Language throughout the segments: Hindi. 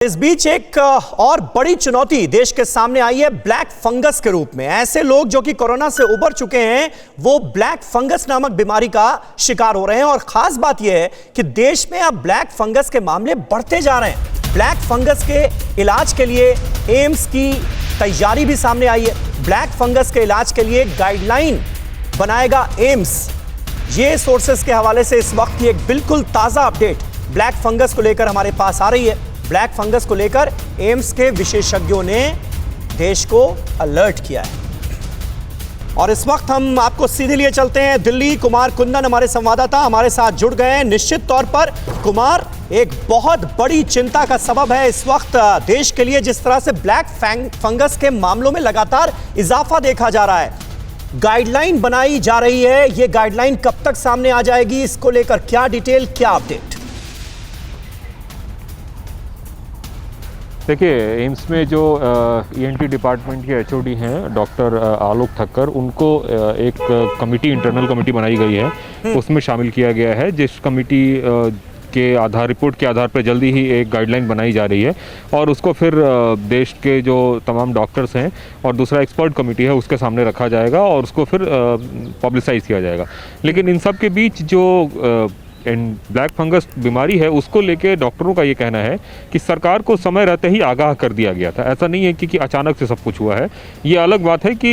इस बीच एक और बड़ी चुनौती देश के सामने आई है ब्लैक फंगस के रूप में। ऐसे लोग जो कि कोरोना से उबर चुके हैं वो ब्लैक फंगस नामक बीमारी का शिकार हो रहे हैं। और खास बात यह है कि देश में अब ब्लैक फंगस के मामले बढ़ते जा रहे हैं। ब्लैक फंगस के इलाज के लिए एम्स की तैयारी भी सामने आई है। ब्लैक फंगस के इलाज के लिए गाइडलाइन बनाएगा एम्स। ये सोर्सेस के हवाले से इस वक्त की एक बिल्कुल ताजा अपडेट ब्लैक फंगस को लेकर हमारे पास आ रही है। ब्लैक फंगस को लेकर एम्स के विशेषज्ञों ने देश को अलर्ट किया है। और इस वक्त हम आपको सीधे लिए चलते हैं दिल्ली। कुमार कुंदन हमारे संवाददाता हमारे साथ जुड़ गए हैं। निश्चित तौर पर कुमार, एक बहुत बड़ी चिंता का सबब है इस वक्त देश के लिए जिस तरह से ब्लैक फंगस के मामलों में लगातार इजाफा देखा जा रहा है। गाइडलाइन बनाई जा रही है, ये गाइडलाइन कब तक सामने आ जाएगी, इसको लेकर क्या डिटेल, क्या अपडेट? देखिए, एम्स में जो ईएनटी डिपार्टमेंट के एचओडी हैं डॉक्टर आलोक ठक्कर, उनको एक कमेटी, इंटरनल कमेटी बनाई गई है, उसमें शामिल किया गया है। जिस कमेटी के रिपोर्ट के आधार पर जल्दी ही एक गाइडलाइन बनाई जा रही है और उसको फिर देश के जो तमाम डॉक्टर्स हैं और दूसरा एक्सपर्ट कमेटी है उसके सामने रखा जाएगा और उसको फिर पब्लिसाइज किया जाएगा। लेकिन इन सब के बीच जो ब्लैक फंगस बीमारी है उसको लेके डॉक्टरों का ये कहना है कि सरकार को समय रहते ही आगाह कर दिया गया था। ऐसा नहीं है कि अचानक से सब कुछ हुआ है। ये अलग बात है कि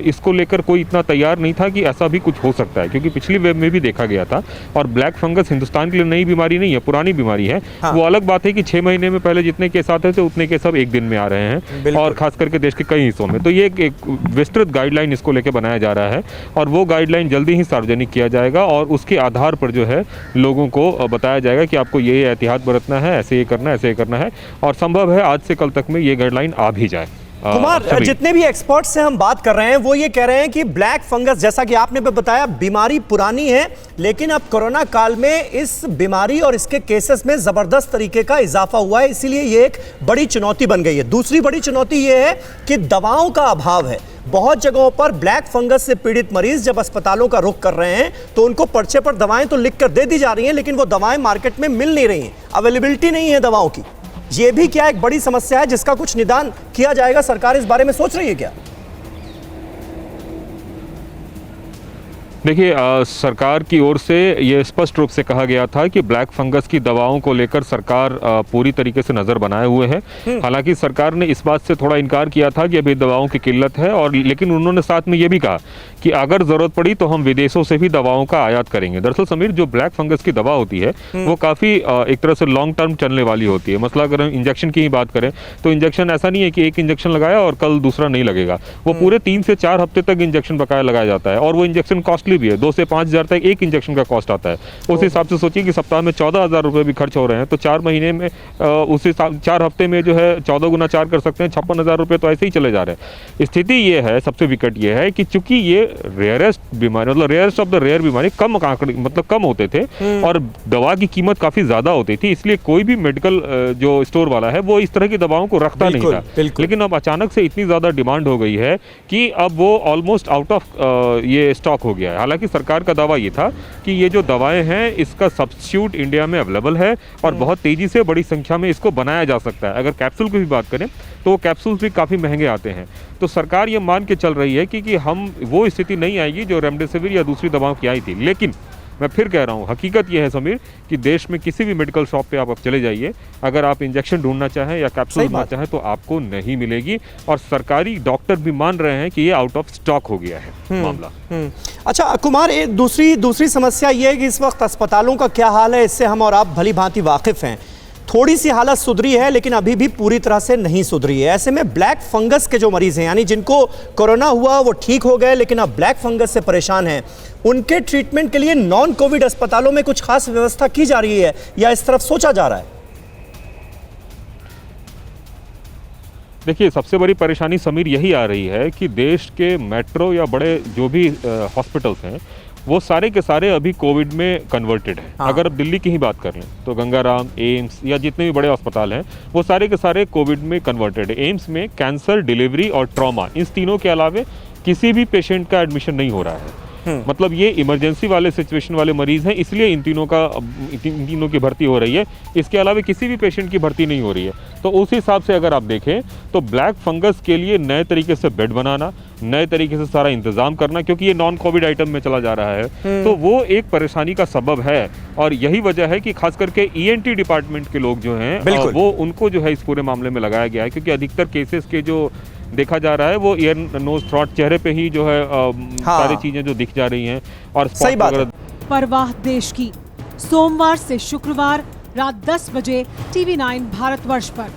इसको लेकर कोई इतना तैयार नहीं था कि ऐसा भी कुछ हो सकता है, क्योंकि पिछली वेव में भी देखा गया था। और ब्लैक फंगस हिंदुस्तान के लिए नई बीमारी नहीं है, पुरानी बीमारी है। हाँ। वो अलग बात है कि 6 महीने में पहले जितने केस आते थे उतने केस अब एक दिन में आ रहे हैं, और खास करके देश के कई हिस्सों में। तो ये एक विस्तृत गाइडलाइन इसको लेकर बनाया जा रहा है और वो गाइडलाइन जल्दी ही सार्वजनिक किया जाएगा और उसके आधार पर जो है लोगों को बताया जाएगा कि आपको ये एहतियात बरतना है, ऐसे ये करना है, ऐसे ये करना है। और संभव है आज से कल तक में ये गाइडलाइन आ भी जाए। कुमार, जितने भी एक्सपर्ट्स से हम बात कर रहे हैं वो ये कह रहे हैं कि ब्लैक फंगस, जैसा कि आपने बताया, बीमारी पुरानी है, लेकिन अब कोरोना काल में इस बीमारी और इसके केसेस में जबरदस्त तरीके का इजाफा हुआ है, इसीलिए ये एक बड़ी चुनौती बन गई है। दूसरी बड़ी चुनौती ये है कि दवाओं का अभाव है। बहुत जगहों पर ब्लैक फंगस से पीड़ित मरीज जब अस्पतालों का रुख कर रहे हैं तो उनको पर्चे पर दवाएं तो लिख कर दे दी जा रही हैं, लेकिन वो दवाएं मार्केट में मिल नहीं रही हैं, अवेलेबिलिटी नहीं है दवाओं की। ये भी क्या एक बड़ी समस्या है जिसका कुछ निदान किया जाएगा? सरकार इस बारे में सोच रही है क्या? देखिए, सरकार की ओर से ये स्पष्ट रूप से कहा गया था कि ब्लैक फंगस की दवाओं को लेकर सरकार पूरी तरीके से नज़र बनाए हुए है। हालांकि सरकार ने इस बात से थोड़ा इनकार किया था कि अभी दवाओं की किल्लत है, और लेकिन उन्होंने साथ में ये भी कहा कि अगर ज़रूरत पड़ी तो हम विदेशों से भी दवाओं का आयात करेंगे। दरअसल समीर, जो ब्लैक फंगस की दवा होती है वो काफ़ी एक तरह से लॉन्ग टर्म चलने वाली होती है। मतलब अगर हम इंजेक्शन की ही बात करें तो इंजेक्शन ऐसा नहीं है कि एक इंजेक्शन लगाया और कल दूसरा नहीं लगेगा। वो पूरे 3 से 4 हफ्ते तक इंजेक्शन बकाया लगाया जाता है, और वो इंजेक्शन कॉस्टली भी है। 2 से 5 हज़ार तक एक इंजेक्शन का कॉस्ट आता है। उस हिसाब से सोचिए कि सप्ताह में 14,000 रुपये भी खर्च हो रहे हैं, तो 4 महीने में उस हिसाब 4 हफ्ते में जो है 14 गुना 4 कर सकते हैं, 56,000 रुपये तो ऐसे ही चले जा रहे हैं। स्थिति ये है, सबसे विकट ये है कि चूंकि ये रेयरेस्ट बीमारी, मतलब रेयरेस्ट ऑफ द रेयर बीमारी, कम आंकड़े मतलब कम होते थे और दवा की कीमत काफी ज्यादा होती थी, इसलिए कोई भी मेडिकल जो स्टोर वाला है वो इस तरह की दवाओं को रखता नहीं था। लेकिन अब अचानक से इतनी ज्यादा डिमांड हो गई है कि अब वो ऑलमोस्ट आउट ऑफ ये स्टॉक हो गया है। हालांकि सरकार का दावा ये था कि ये जो दवाएं हैं इसका सब्स्टिट्यूट इंडिया में अवेलेबल है और बहुत तेजी से बड़ी संख्या में इसको बनाया जा सकता है। अगर कैप्सूल की भी बात करें तो वो कैप्सूल्स भी काफ़ी महंगे आते हैं। तो सरकार ये मान के चल रही है कि हम वो स्थिति नहीं आएगी जो रेमडेसिविर या दूसरी दवाओं की आई थी। लेकिन मैं फिर कह रहा हूँ, हकीकत यह है समीर कि देश में किसी भी मेडिकल शॉप पे आप चले जाइए, अगर आप इंजेक्शन ढूंढना चाहें या कैप्सूल ढूंढना चाहें तो आपको नहीं मिलेगी। और सरकारी डॉक्टर भी मान रहे हैं कि ये आउट ऑफ स्टॉक हो गया है मामला। अच्छा कुमार, दूसरी समस्या ये है कि इस वक्त अस्पतालों का क्या हाल है, इससे हम और आप भली भांति वाकिफ हैं। थोड़ी सी हालत सुधरी है लेकिन अभी भी पूरी तरह से नहीं सुधरी है। ऐसे में ब्लैक फंगस के जो मरीज हैं, यानी जिनको कोरोना हुआ वो ठीक हो गए लेकिन अब ब्लैक फंगस से परेशान हैं, उनके ट्रीटमेंट के लिए नॉन कोविड अस्पतालों में कुछ खास व्यवस्था की जा रही है या इस तरफ सोचा जा रहा है? देखिए, सबसे बड़ी परेशानी समीर यही आ रही है कि देश के मेट्रो या बड़े जो भी हॉस्पिटल्स हैं वो सारे के सारे अभी कोविड में कन्वर्टेड हैं। हाँ। अगर अब दिल्ली की ही बात कर लें तो गंगाराम, एम्स या जितने भी बड़े अस्पताल हैं वो सारे के सारे कोविड में कन्वर्टेड है। एम्स में कैंसर, डिलीवरी और ट्रॉमा, इन तीनों के अलावे किसी भी पेशेंट का एडमिशन नहीं हो रहा है। मतलब ये इमरजेंसी वाले सिचुएशन वाले मरीज हैं, इसलिए इन तीनों की भर्ती हो रही है। इसके अलावा किसी भी पेशेंट की भर्ती नहीं हो रही है। तो उस हिसाब से अगर आप देखें तो ब्लैक फंगस के लिए नए तरीके से बेड बनाना, नए तरीके से सारा इंतजाम करना, क्योंकि ये नॉन कोविड आइटम में चला जा रहा है, तो वो एक परेशानी का सबब है। और यही वजह है कि खास करके ईएनटी डिपार्टमेंट के लोग जो हैं वो उनको जो है इस पूरे मामले में लगाया गया है, क्योंकि अधिकतर केसेस के जो देखा जा रहा है वो ईयर नोज थ्रोट चेहरे पे ही जो है सारी चीजें जो दिख जा रही हैं और सही बात है। परवाह देश की, सोमवार से शुक्रवार रात 10 बजे TV9 भारतवर्ष पर।